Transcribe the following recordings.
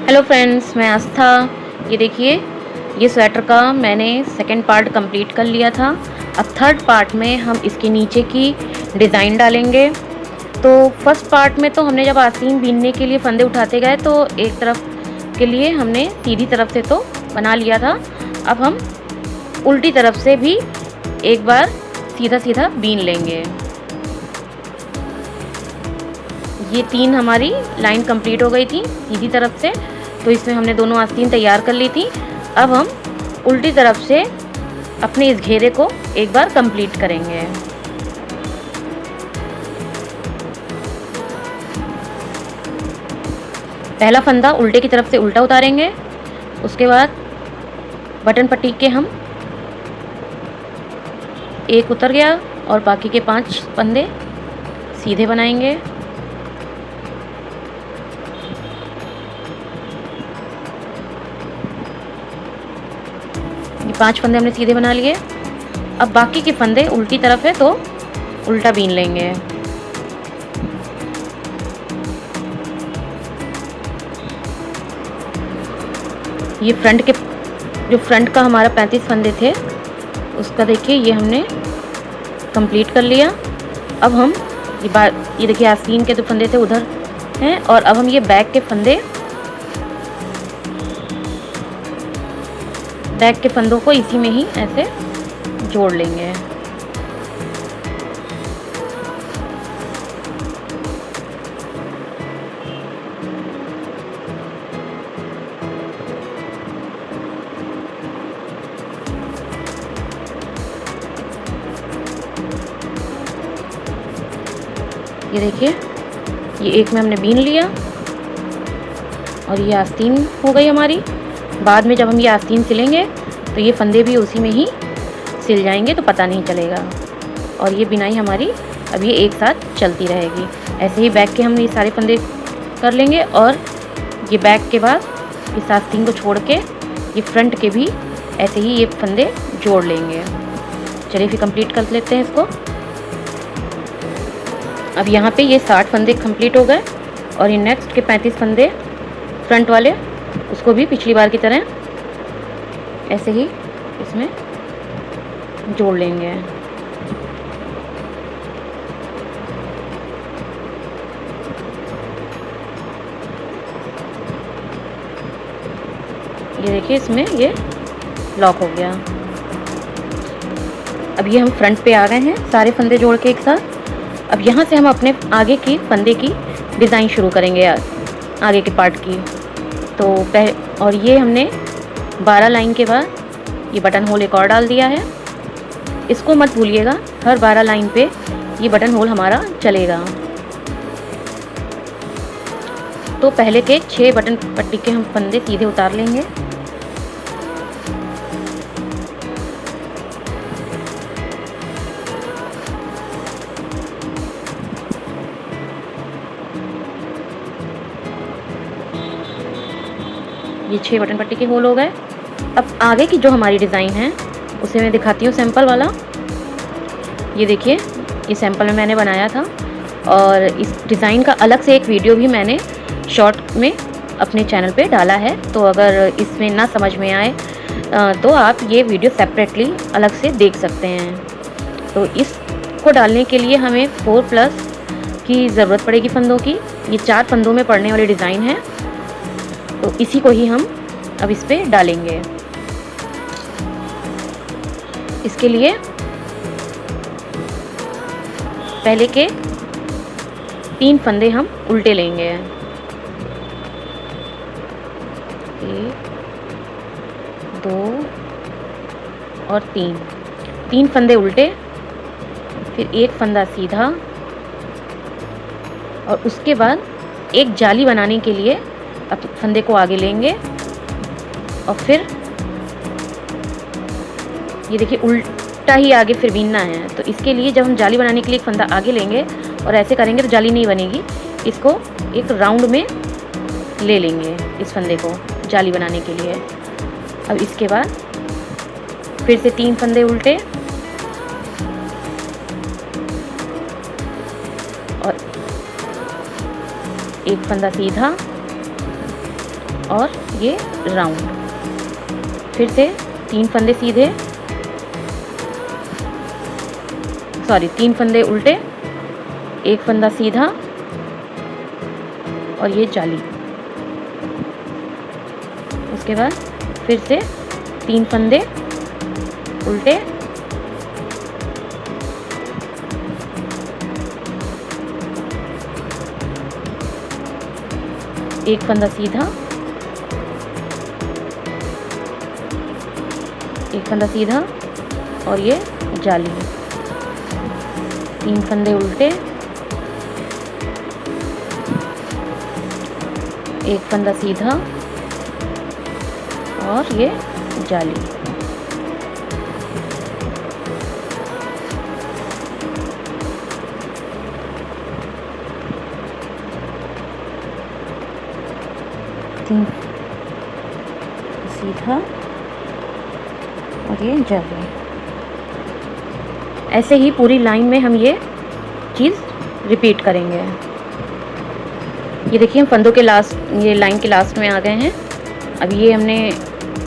Hello friends, मैं आस्था। ये देखिए, ये स्वेटर का मैंने सेकंड पार्ट कंप्लीट कर लिया था। अब थर्ड पार्ट में हम इसके नीचे की डिज़ाइन डालेंगे। तो फर्स्ट पार्ट में तो हमने जब आस्तीन बीनने के लिए फंदे उठाते गए तो एक तरफ के लिए हमने सीधी तरफ से तो बना लिया था। अब हम उल्टी तरफ से भी एक बार सीधा सीधा बीन लेंगे। ये 3 हमारी लाइन कंप्लीट हो गई थी सीधी तरफ से, तो इसमें हमने दोनों आस्तीन तैयार कर ली थी। अब हम उल्टी तरफ से अपने इस घेरे को एक बार कंप्लीट करेंगे। पहला फंदा उल्टे की तरफ से उल्टा उतारेंगे। उसके बाद बटन पट्टी के हम एक उतर गया और बाकी के 5 फंदे सीधे बनाएंगे। ये 5 फंदे हमने सीधे बना लिए। अब बाकी के फंदे उल्टी तरफ है तो उल्टा बीन लेंगे। ये फ्रंट का हमारा 35 फंदे थे, उसका देखिए ये हमने कंप्लीट कर लिया। अब हम ये देखिए आस्तीन के 2 फंदे थे उधर हैं, और अब हम ये बैक के फंदों को इसी में ही ऐसे जोड़ लेंगे। ये देखिए, ये एक में हमने बीन लिया और ये आस्तीन हो गई हमारी। बाद में जब हम ये आस्तीन सिलेंगे तो ये फंदे भी उसी में ही सिल जाएंगे, तो पता नहीं चलेगा। और ये बिनाई हमारी अब ये एक साथ चलती रहेगी। ऐसे ही बैक के हम ये सारे फंदे कर लेंगे, और ये बैक के बाद इस आस्तीन को छोड़ के ये फ्रंट के भी ऐसे ही ये फंदे जोड़ लेंगे। चलिए फिर कंप्लीट कर लेते हैं इसको। अब यहाँ पे ये 60 फंदे कंप्लीट हो गए, और ये नेक्स्ट के 35 फंदे फ्रंट वाले उसको भी पिछली बार की तरह ऐसे ही इसमें जोड़ लेंगे। ये देखिए, इसमें ये लॉक हो गया। अब ये हम फ्रंट पे आ गए हैं सारे फंदे जोड़ के एक साथ। अब यहाँ से हम अपने आगे की फंदे की डिज़ाइन शुरू करेंगे, आगे के पार्ट की। तो और ये हमने 12 लाइन के बाद ये बटन होल एक और डाल दिया है। इसको मत भूलिएगा, हर 12 लाइन पे ये बटन होल हमारा चलेगा। तो पहले के 6 बटन पट्टी के हम फंदे सीधे उतार लेंगे। ये 6 बटन पट्टी के होल हो गए। अब आगे की जो हमारी डिज़ाइन है उसे मैं दिखाती हूँ सैंपल वाला। ये देखिए, ये सैंपल में मैंने बनाया था, और इस डिज़ाइन का अलग से एक वीडियो भी मैंने शॉर्ट में अपने चैनल पे डाला है। तो अगर इसमें ना समझ में आए तो आप ये वीडियो सेपरेटली अलग से देख सकते हैं। तो इसको डालने के लिए हमें 4+ की ज़रूरत पड़ेगी फंदों की। ये 4 फंदों में पड़ने वाली डिज़ाइन है, तो इसी को ही हम अब इस पे डालेंगे। इसके लिए पहले के 3 फंदे हम उल्टे लेंगे। 1, 2 और 3 फंदे उल्टे, फिर एक फंदा सीधा, और उसके बाद एक जाली बनाने के लिए अब फंदे को आगे लेंगे। और फिर ये देखिए, उल्टा ही आगे फिर बीनना है। तो इसके लिए जब हम जाली बनाने के लिए एक फंदा आगे लेंगे और ऐसे करेंगे तो जाली नहीं बनेगी। इसको एक राउंड में ले लेंगे, इस फंदे को जाली बनाने के लिए। अब इसके बाद फिर से 3 फंदे उल्टे, और एक फंदा सीधा और ये राउंड। फिर से 3 फंदे सीधे, सॉरी 3 फंदे उल्टे, एक फंदा सीधा और ये जाली। उसके बाद फिर से 3 फंदे उल्टे, एक फंदा सीधा, एक फंदा सीधा और ये जाली। 3 फंदे उल्टे, एक फंदा सीधा और ये जाली। तीन सीधा और ये जाली। ऐसे ही पूरी लाइन में हम ये चीज़ रिपीट करेंगे। ये देखिए हम फंदों के लास्ट, ये लाइन के लास्ट में आ गए हैं। अब ये हमने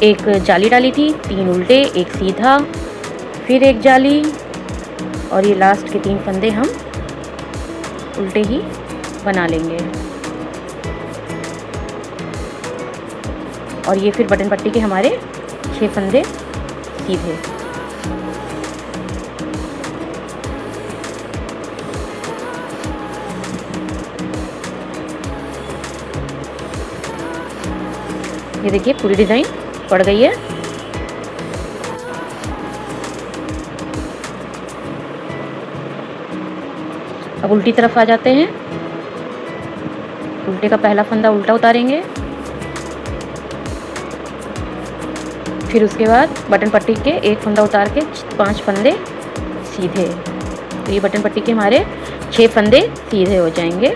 एक जाली डाली थी, 3 उल्टे, एक सीधा, फिर एक जाली और ये लास्ट के 3 फंदे हम उल्टे ही बना लेंगे। और ये फिर बटन पट्टी के हमारे 6 फंदे सीधे। ये देखिए पूरी डिज़ाइन पड़ गई है। अब उल्टी तरफ आ जाते हैं। उल्टे का पहला फंदा उल्टा उतारेंगे, फिर उसके बाद बटन पट्टी के एक फंदा उतार के 5 फंदे सीधे। तो ये बटन पट्टी के हमारे 6 फंदे सीधे हो जाएंगे,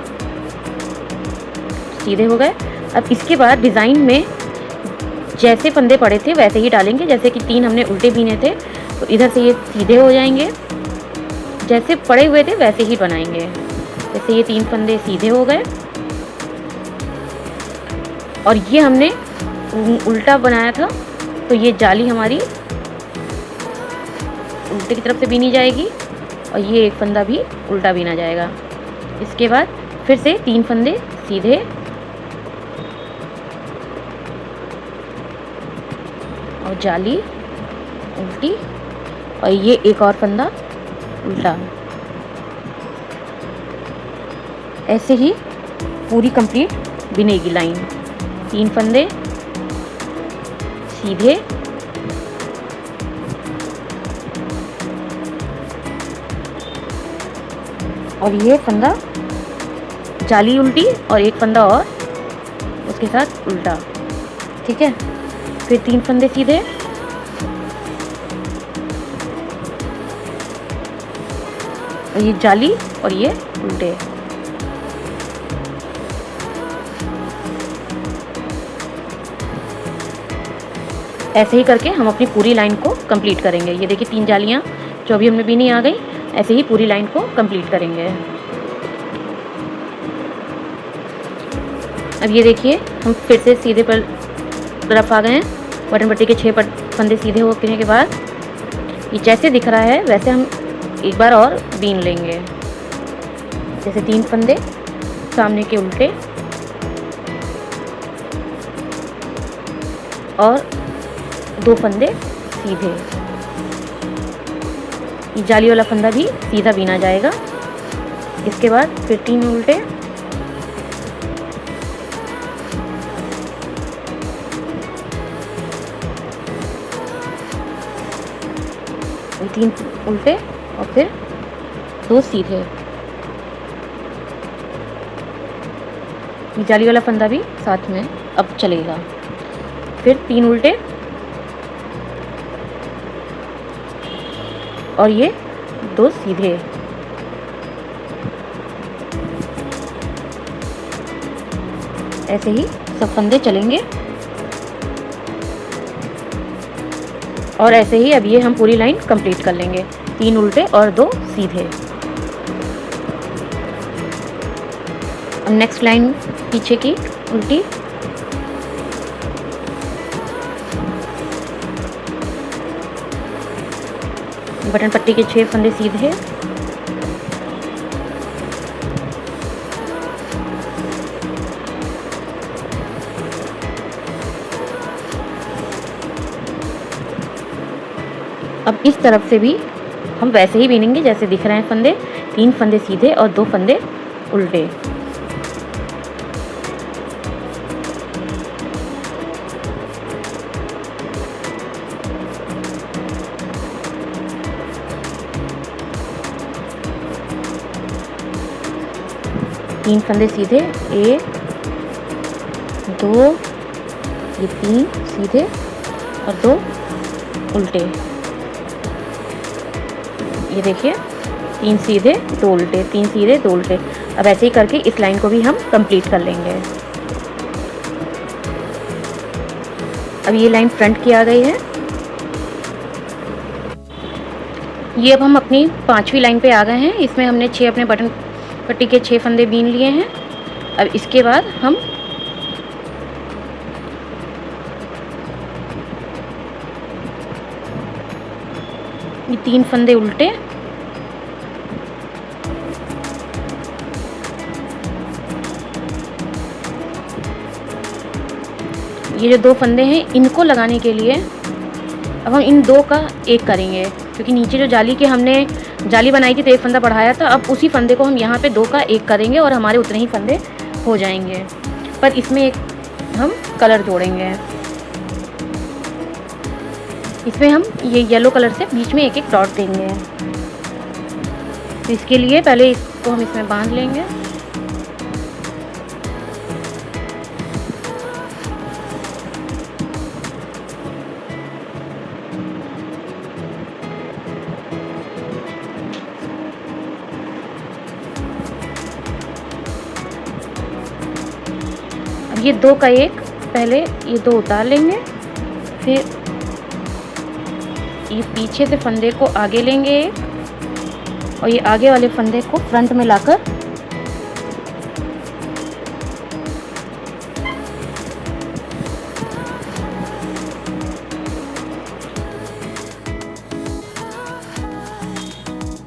सीधे हो गए। अब इसके बाद डिज़ाइन में जैसे फंदे पड़े थे वैसे ही डालेंगे। जैसे कि 3 हमने उल्टे बीने थे तो इधर से ये सीधे हो जाएंगे, जैसे पड़े हुए थे वैसे ही बनाएंगे। जैसे ये 3 फंदे सीधे हो गए और ये हमने उल्टा बनाया था तो ये जाली हमारी उल्टे की तरफ से बीनी जाएगी और ये एक फंदा भी उल्टा बीना जाएगा। इसके बाद फिर से 3 फंदे सीधे और जाली उल्टी और ये एक और फंदा उल्टा। ऐसे ही पूरी कंप्लीट बिनेगी लाइन। 3 फंदे सीधे और ये फंदा जाली उल्टी और एक फंदा और उसके साथ उल्टा। ठीक है, फिर 3 फंदे सीधे और ये जाली और ये उल्टे। ऐसे ही करके हम अपनी पूरी लाइन को कंप्लीट करेंगे। ये देखिए 3 जालियाँ जो अभी हमने बीनी आ गई। ऐसे ही पूरी लाइन को कंप्लीट करेंगे। अब ये देखिए हम फिर से सीधे पर तरफ आ गए हैं। बटन पट्टी के 6 फंदे सीधे होने के बाद ये जैसे दिख रहा है वैसे हम एक बार और बीन लेंगे। जैसे 3 फंदे सामने के उल्टे और 2 फंदे सीधे। ये जाली वाला फंदा भी सीधा बीना जाएगा। इसके बाद फिर 3 उल्टे, फिर 3 उल्टे और फिर 2 सीधे। ये जाली वाला फंदा भी साथ में अब चलेगा। फिर 3 उल्टे और ये 2 सीधे। ऐसे ही सब फंदे चलेंगे और ऐसे ही अब ये हम पूरी लाइन कंप्लीट कर लेंगे। 3 उल्टे और 2 सीधे। अब नेक्स्ट लाइन पीछे की उल्टी, बटन पट्टी के 6 फंदे सीधे, अब इस तरफ से भी हम वैसे ही बीनेंगे जैसे दिख रहे हैं फंदे, 3 फंदे सीधे और 2 फंदे उल्टे। तीन फंदे सीधे, 1 2, ये 3 सीधे और 2 उल्टे। ये देखिए 3 सीधे 2 उल्टे, 3 सीधे 2 उल्टे। अब ऐसे ही करके इस लाइन को भी हम कंप्लीट कर लेंगे। अब ये लाइन फ्रंट की आ गई है। ये अब हम अपनी 5वीं लाइन पे आ गए हैं। इसमें हमने 6 अपने बटन पट्टी के 6 फंदे बीन लिए हैं। अब इसके बाद हम ये 3 फंदे उल्टे, ये जो 2 फंदे हैं इनको लगाने के लिए अब हम इन 2 का 1 करेंगे, क्योंकि नीचे जो जाली के हमने जाली बनाई थी तो 1 फंदा बढ़ाया था। अब उसी फंदे को हम यहाँ पे 2 का 1 करेंगे और हमारे उतने ही फंदे हो जाएंगे। पर इसमें एक हम कलर जोड़ेंगे। इसमें हम ये येलो कलर से बीच में एक एक डॉट देंगे। तो इसके लिए पहले इसको हम इसमें बांध लेंगे। अब ये 2 का 1 पहले ये 2 उतार लेंगे, फिर ये पीछे से फंदे को आगे लेंगे और ये आगे वाले फंदे को फ्रंट में लाकर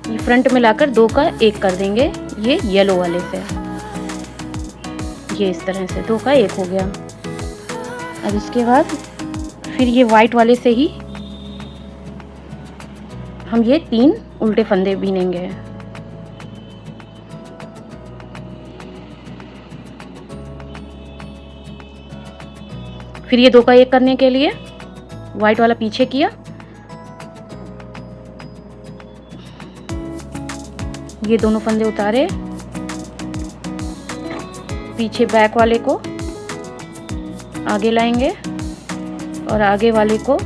ये फ्रंट में लाकर 2 का 1 कर देंगे। ये येलो वाले से ये इस तरह से 2 का 1 हो गया। अब इसके बाद फिर ये वाइट वाले से ही हम ये 3 उल्टे फंदे बीनेंगे। फिर ये 2 का 1 करने के लिए वाइट वाला पीछे किया, ये दोनों फंदे उतारे, पीछे बैक वाले को आगे लाएंगे और आगे वाले को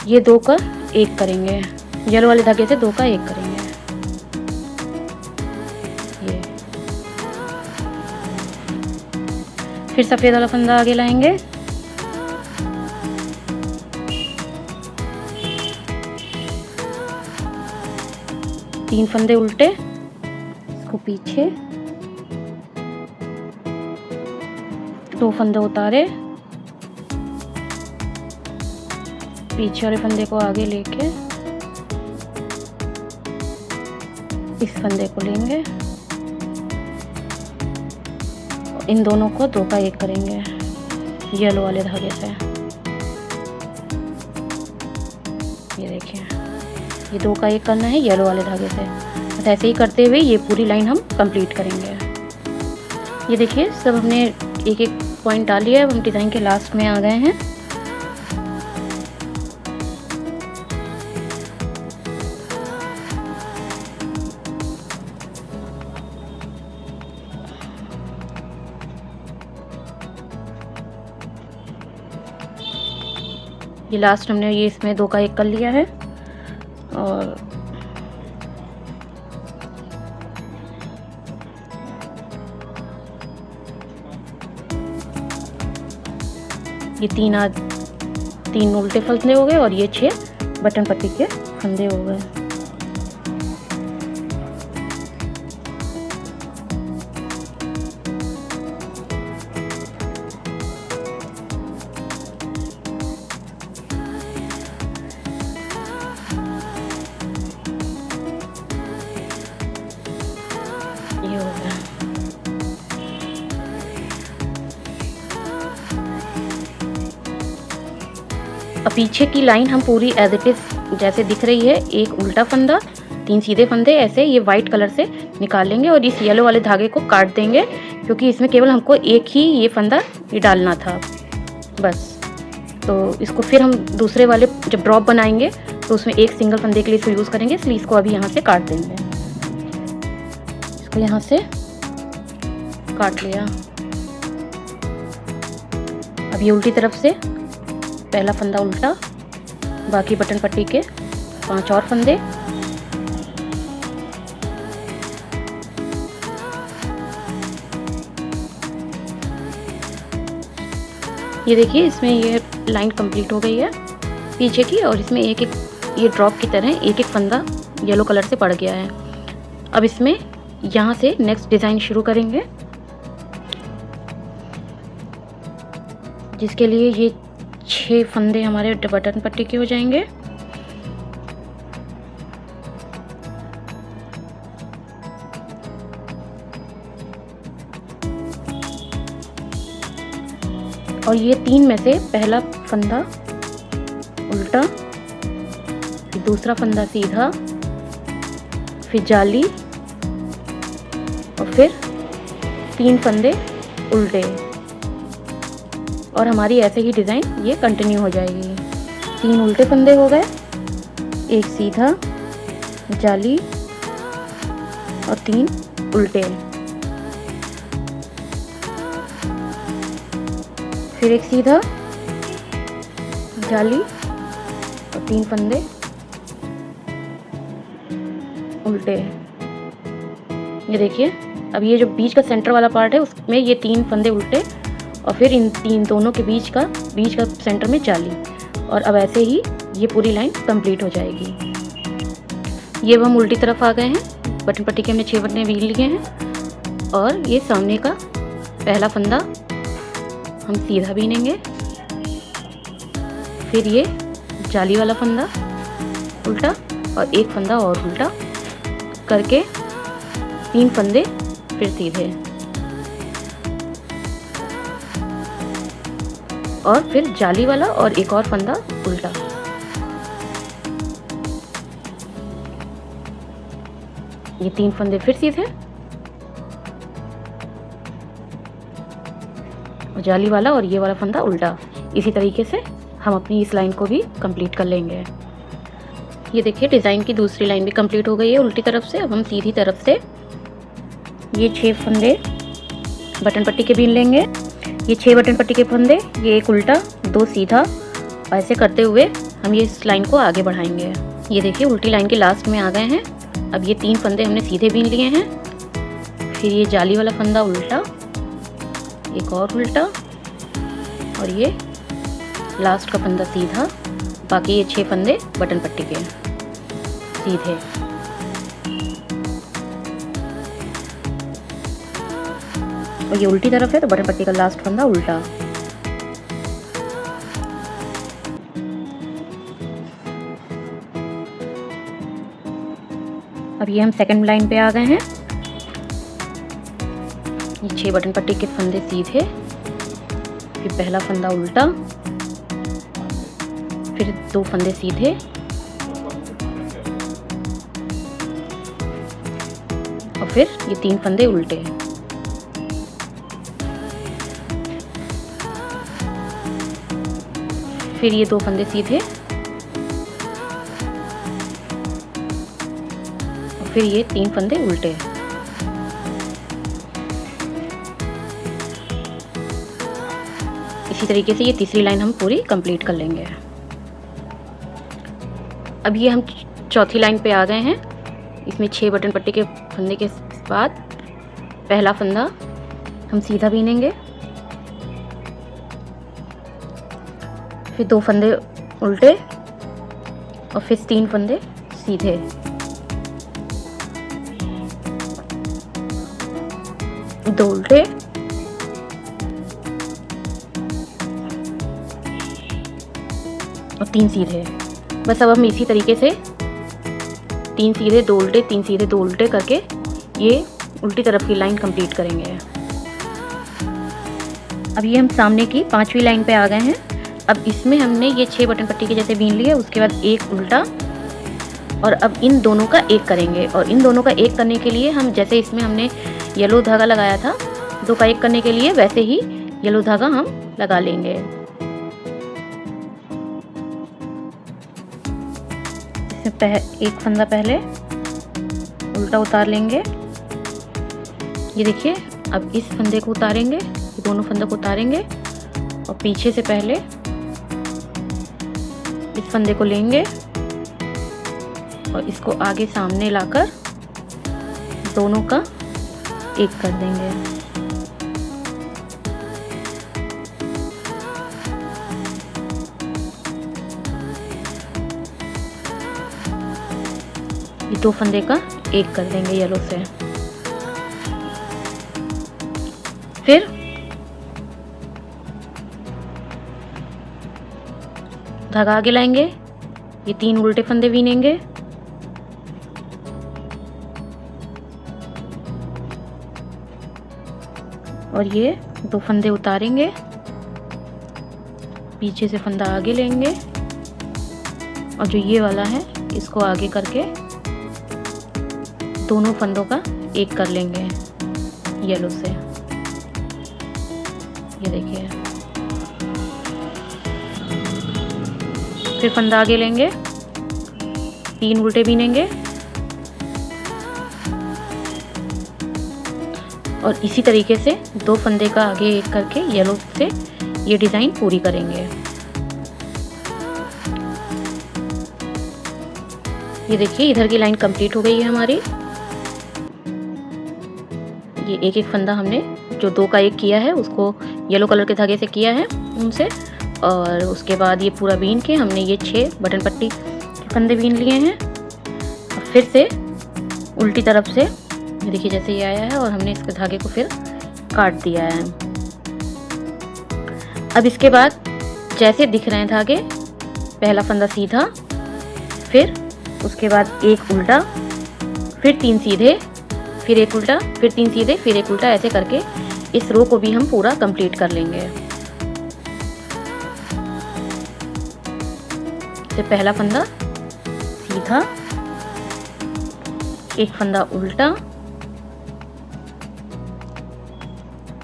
ये 2 का 1 करेंगे। येलो वाले धागे से 2 का 1 करेंगे। ये फिर सफेद वाला फंदा आगे लाएंगे, तीन फंदे उल्टे, इसको पीछे, 2 फंदे उतारे, पीछे वाले फंदे को आगे लेके इस फंदे को लेंगे, इन दोनों को 2 का 1 करेंगे येलो वाले धागे से। ये देखिए ये 2 का 1 करना है येलो वाले धागे से। बस ऐसे ही करते हुए ये पूरी लाइन हम कंप्लीट करेंगे। ये देखिए सब हमने एक एक पॉइंट डाल लिया है। अब हम डिज़ाइन के लास्ट में आ गए हैं। ये लास्ट हमने ये इसमें 2 का 1 कर लिया है और ये 3 उल्टे फंदे हो गए और ये 6 बटन पट्टी के फंदे हो गए। ये हो गया। अब पीछे की लाइन हम पूरी एज इट इज जैसे दिख रही है, एक उल्टा फंदा, 3 सीधे फंदे ऐसे ये वाइट कलर से निकाल लेंगे और इस येलो वाले धागे को काट देंगे, क्योंकि इसमें केवल हमको एक ही ये फंदा ये डालना था बस। तो इसको फिर हम दूसरे वाले जब ड्रॉप बनाएंगे तो उसमें एक सिंगल फंदे के लिए इसको यूज़ करेंगे, इसलिए इसको अभी यहाँ से काट देंगे। इसको यहाँ से काट लिया। अब ये उल्टी तरफ से पहला फंदा उल्टा, बाकी बटन पट्टी के 5 और फंदे। ये देखिए इसमें ये लाइन कंप्लीट हो गई है पीछे की, और इसमें एक एक ये ड्रॉप की तरह एक एक फंदा येलो कलर से पड़ गया है। अब इसमें यहाँ से नेक्स्ट डिज़ाइन शुरू करेंगे, जिसके लिए ये 6 फंदे हमारे बटन पट्टी के हो जाएंगे। और ये 3 में से पहला फंदा उल्टा, दूसरा फंदा सीधा, फिर जाली और फिर 3 फंदे उल्टे, और हमारी ऐसे ही डिज़ाइन ये कंटिन्यू हो जाएगी। 3 उल्टे फंदे हो गए, एक सीधा, जाली और 3 उल्टे, फिर एक सीधा, जाली और 3 फंदे उल्टे। ये देखिए अब ये जो बीच का सेंटर वाला पार्ट है उसमें ये 3 फंदे उल्टे, और फिर इन दोनों के बीच का सेंटर में जाली, और अब ऐसे ही ये पूरी लाइन कंप्लीट हो जाएगी। ये हम उल्टी तरफ आ गए हैं, बटन पट्टी के हमने 6 बटने बीन लिए हैं, और ये सामने का पहला फंदा हम सीधा बीनेंगे, फिर ये जाली वाला फंदा उल्टा और एक फंदा और उल्टा करके 3 फंदे फिर सीधे, और फिर जाली वाला और एक और फंदा उल्टा। ये 3 फंदे फिर सीधे और जाली वाला और ये वाला फंदा उल्टा। इसी तरीके से हम अपनी इस लाइन को भी कंप्लीट कर लेंगे। ये देखिए डिज़ाइन की दूसरी लाइन भी कंप्लीट हो गई है उल्टी तरफ से। अब हम सीधी तरफ से ये 6 फंदे बटन पट्टी के बीन लेंगे। ये 6 बटन पट्टी के फंदे, ये एक उल्टा, 2 सीधा, ऐसे करते हुए हम ये इस लाइन को आगे बढ़ाएंगे। ये देखिए उल्टी लाइन के लास्ट में आ गए हैं। अब ये 3 फंदे हमने सीधे बीन लिए हैं, फिर ये जाली वाला फंदा उल्टा, एक और उल्टा, और ये लास्ट का फंदा सीधा, बाकी ये 6 फंदे बटन पट्टी के सीधे। और ये उल्टी तरफ है तो बटन पट्टी का लास्ट फंदा उल्टा। अब ये हम सेकंड लाइन पे आ गए हैं। ये 6 बटन पट्टी के फंदे सीधे, फिर पहला फंदा उल्टा, फिर 2 फंदे सीधे, और फिर ये 3 फंदे उल्टे। फिर ये 2 फंदे सीधे, और फिर ये 3 फंदे उल्टे। इसी तरीके से ये तीसरी लाइन हम पूरी कंप्लीट कर लेंगे। अब ये हम चौथी लाइन पे आ गए हैं। इसमें 6 बटन पट्टी के फंदे के बाद पहला फंदा हम सीधा बीनेंगे, फिर 2 फंदे उल्टे, और फिर 3 फंदे सीधे। दो उल्टे और 3 सीधे। बस अब हम इसी तरीके से 3 सीधे 2 उल्टे 3 सीधे 2 उल्टे करके ये उल्टी तरफ की लाइन कंप्लीट करेंगे। अब ये हम सामने की 5वीं लाइन पे आ गए हैं। अब इसमें हमने ये 6 बटन पट्टी के जैसे बीन लिए, उसके बाद एक उल्टा, और अब इन दोनों का एक करेंगे। और इन दोनों का एक करने के लिए हम जैसे इसमें हमने येलो धागा लगाया था 2 का एक करने के लिए, वैसे ही येलो धागा हम लगा लेंगे। इसमें एक फंदा पहले उल्टा उतार लेंगे। ये देखिए, अब इस फंदे को उतारेंगे, दोनों फंदों को उतारेंगे और पीछे से पहले इस फंदे को लेंगे और इसको आगे सामने लाकर दोनों का एक कर देंगे। ये 2 फंदे का एक कर देंगे येलो से। फिर धागा आगे लाएंगे, ये 3 उल्टे फंदे बीनेंगे और ये 2 फंदे उतारेंगे, पीछे से फंदा आगे लेंगे और जो ये वाला है इसको आगे करके दोनों फंदों का एक कर लेंगे येलो से। ये देखिए, फिर फंदा आगे लेंगे, 3 उल्टे बीनेंगे और इसी तरीके से 2 फंदे का आगे एक करके येलो से ये डिज़ाइन पूरी करेंगे। ये देखिए, इधर की लाइन कंप्लीट हो गई है हमारी। ये एक एक फंदा हमने जो 2 का एक किया है उसको येलो कलर के धागे से किया है उनसे, और उसके बाद ये पूरा बीन के हमने ये 6 बटन पट्टी के फंदे बीन लिए हैं। और फिर से उल्टी तरफ से देखिए जैसे ये आया है और हमने इसके धागे को फिर काट दिया है। अब इसके बाद जैसे दिख रहे हैं धागे, पहला फंदा सीधा, फिर उसके बाद एक उल्टा, फिर 3 सीधे, फिर एक उल्टा, फिर 3 सीधे, फिर एक उल्टा, ऐसे करके इस रो को भी हम पूरा कंप्लीट कर लेंगे। तो पहला फंदा सीधा, एक फंदा उल्टा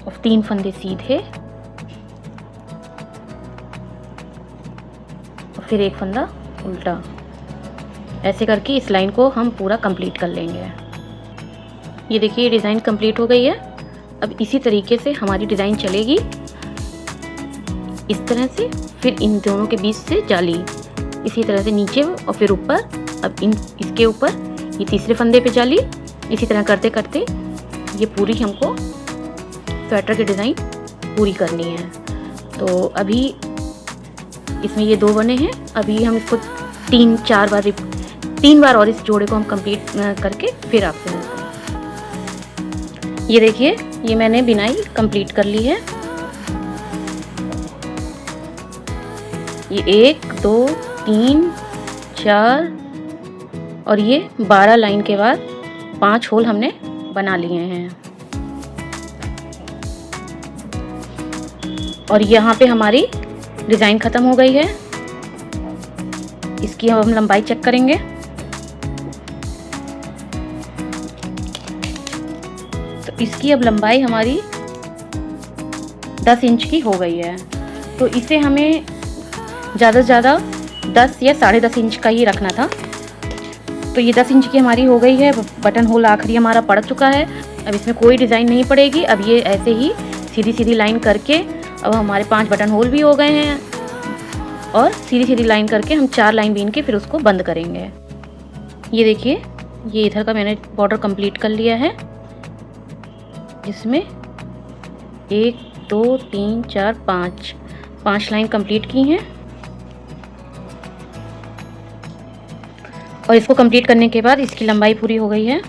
और 3 फंदे सीधे और फिर एक फंदा उल्टा, ऐसे करके इस लाइन को हम पूरा कंप्लीट कर लेंगे। ये देखिए, डिज़ाइन कंप्लीट हो गई है। अब इसी तरीके से हमारी डिज़ाइन चलेगी इस तरह से, फिर इन दोनों के बीच से जाली, इसी तरह से नीचे और फिर ऊपर। अब इसके ऊपर ये तीसरे फंदे पे जाली, इसी तरह करते करते ये पूरी हमको स्वेटर की डिज़ाइन पूरी करनी है। तो अभी इसमें ये 2 बने हैं, अभी हम इसको 3 बार और इस जोड़े को हम कंप्लीट करके फिर आपसे मिलते हैं। ये देखिए, ये मैंने बिनाई कंप्लीट कर ली है। ये 1 2 3 4 और ये 12 लाइन के बाद 5 होल हमने बना लिए हैं। और यहाँ पे हमारी डिज़ाइन ख़त्म हो गई है। इसकी अब हम लंबाई चेक करेंगे। तो इसकी अब लंबाई हमारी 10 इंच की हो गई है। तो इसे हमें ज़्यादा से ज़्यादा 10 या 10.5 इंच का ही रखना था। तो ये 10 इंच की हमारी हो गई है। बटन होल आखिरी हमारा पड़ चुका है। अब इसमें कोई डिज़ाइन नहीं पड़ेगी। अब ये ऐसे ही सीधी सीधी लाइन करके अब हमारे 5 बटन होल भी हो गए हैं और सीधी सीधी लाइन करके हम 4 लाइन बीन के फिर उसको बंद करेंगे। ये देखिए, ये इधर का मैंने बॉर्डर कंप्लीट कर लिया है, जिसमें 1 2 3 4 5 लाइन कंप्लीट की हैं। और इसको कंप्लीट करने के बाद इसकी लंबाई पूरी हो गई है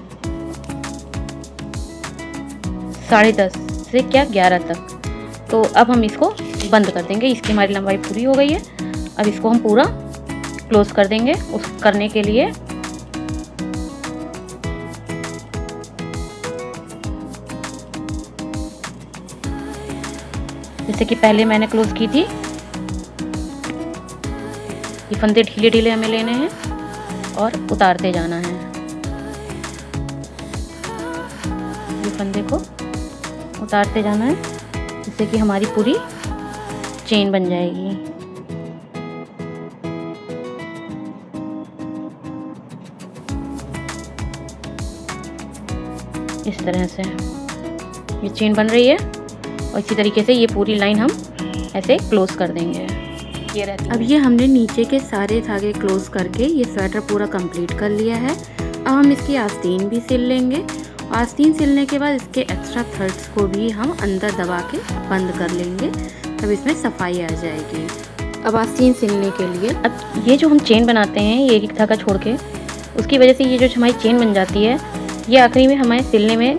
10.5 से क्या 11 तक। तो अब हम इसको बंद कर देंगे। इसकी हमारी लंबाई पूरी हो गई है। अब इसको हम पूरा क्लोज कर देंगे। उस करने के लिए जैसे कि पहले मैंने क्लोज की थी, ये फंदे ढीले ढीले हमें लेने हैं और उतारते जाना है। ये फंदे को उतारते जाना है जिससे कि हमारी पूरी चेन बन जाएगी। इस तरह से ये चेन बन रही है और इसी तरीके से ये पूरी लाइन हम ऐसे क्लोज कर देंगे। ये रहती है। अब ये हमने नीचे के सारे धागे क्लोज करके ये स्वेटर पूरा कंप्लीट कर लिया है। अब हम इसकी आस्तीन भी सिल लेंगे। आस्तीन सिलने के बाद इसके एक्स्ट्रा थ्रेड्स को भी हम अंदर दबा के बंद कर लेंगे, तब इसमें सफाई आ जाएगी। अब आस्तीन सिलने के लिए अब ये जो हम चेन बनाते हैं ये एक धागा छोड़ के, उसकी वजह से ये जो हमारी चेन बन जाती है ये आखिरी में हमें सिलने में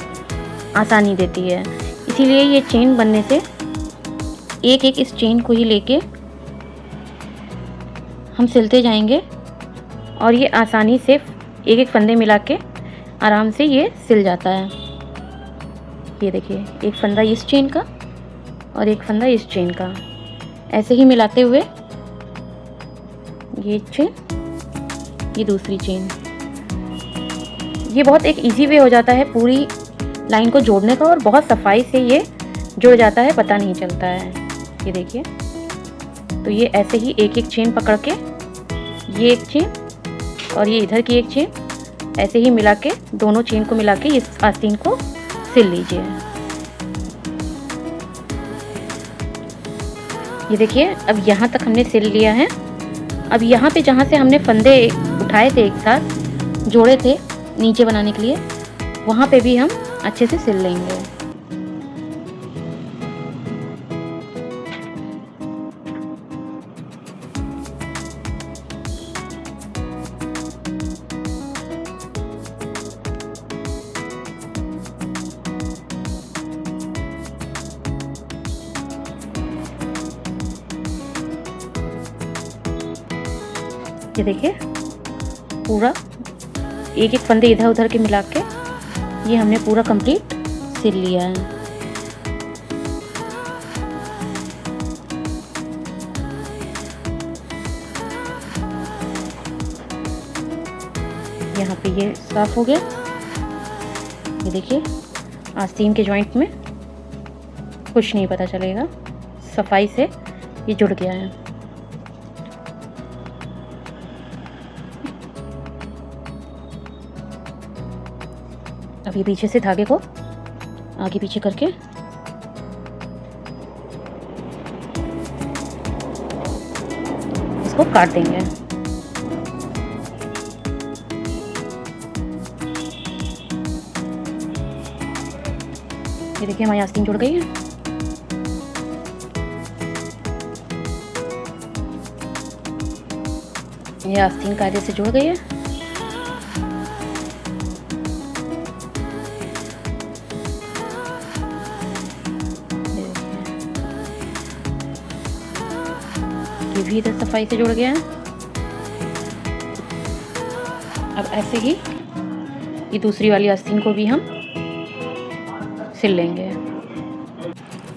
आसानी देती है। इसीलिए ये चेन बनने से एक एक इस चेन को ही लेके हम सिलते जाएंगे और ये आसानी से एक एक फंदे मिला के आराम से ये सिल जाता है। ये देखिए, एक फंदा इस चेन का और एक फंदा इस चेन का, ऐसे ही मिलाते हुए ये चेन, ये दूसरी चेन। ये बहुत एक इजी वे हो जाता है पूरी लाइन को जोड़ने का और बहुत सफाई से ये जुड़ जाता है, पता नहीं चलता है। ये देखिए, तो ये ऐसे ही एक एक चेन पकड़ के, ये एक चेन और ये इधर की एक चेन, ऐसे ही मिला के दोनों चेन को मिला के इस आस्तीन को सिल लीजिए। ये देखिए, अब यहाँ तक हमने सिल लिया है। अब यहाँ पे जहाँ से हमने फंदे उठाए थे एक साथ जोड़े थे नीचे बनाने के लिए, वहाँ पे भी हम अच्छे से सिल लेंगे। ये देखिए, पूरा एक एक फंदे इधर उधर के मिला के ये हमने पूरा कंप्लीट सिल लिया है। यहाँ पे ये साफ हो गया। ये देखिए, आस्तीन के जॉइंट में कुछ नहीं पता चलेगा, सफाई से ये जुड़ गया है। अब ये पीछे से धागे को आगे पीछे करके इसको काट देंगे। ये देखिए, हमारी आस्तीन जुड़ गई है। ये आस्तीन कायदे से जुड़ गई है। ये भी इधर सफाई से जुड़ गया है। अब ऐसे ही ये दूसरी वाली आस्तीन को भी हम सिल लेंगे।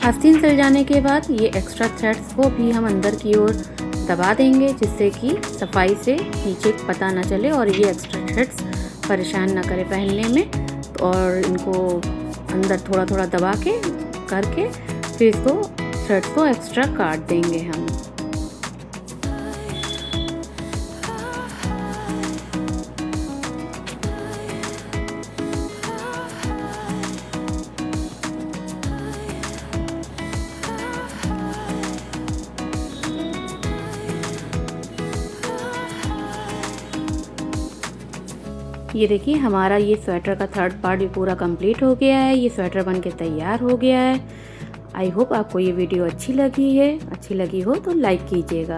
आस्तीन सिल जाने के बाद ये एक्स्ट्रा थ्रेड्स को भी हम अंदर की ओर दबा देंगे, जिससे कि सफाई से नीचे पता ना चले और ये एक्स्ट्रा थ्रेड्स परेशान ना करे पहनने में। और इनको अंदर थोड़ा थोड़ा दबा के करके फिर इसको थ्रेड्स को एक्स्ट्रा काट देंगे हम। ये देखिए, हमारा ये स्वेटर का थर्ड पार्ट भी पूरा कंप्लीट हो गया है। ये स्वेटर बनके तैयार हो गया है। आई होप आपको ये वीडियो अच्छी लगी हो तो लाइक कीजिएगा।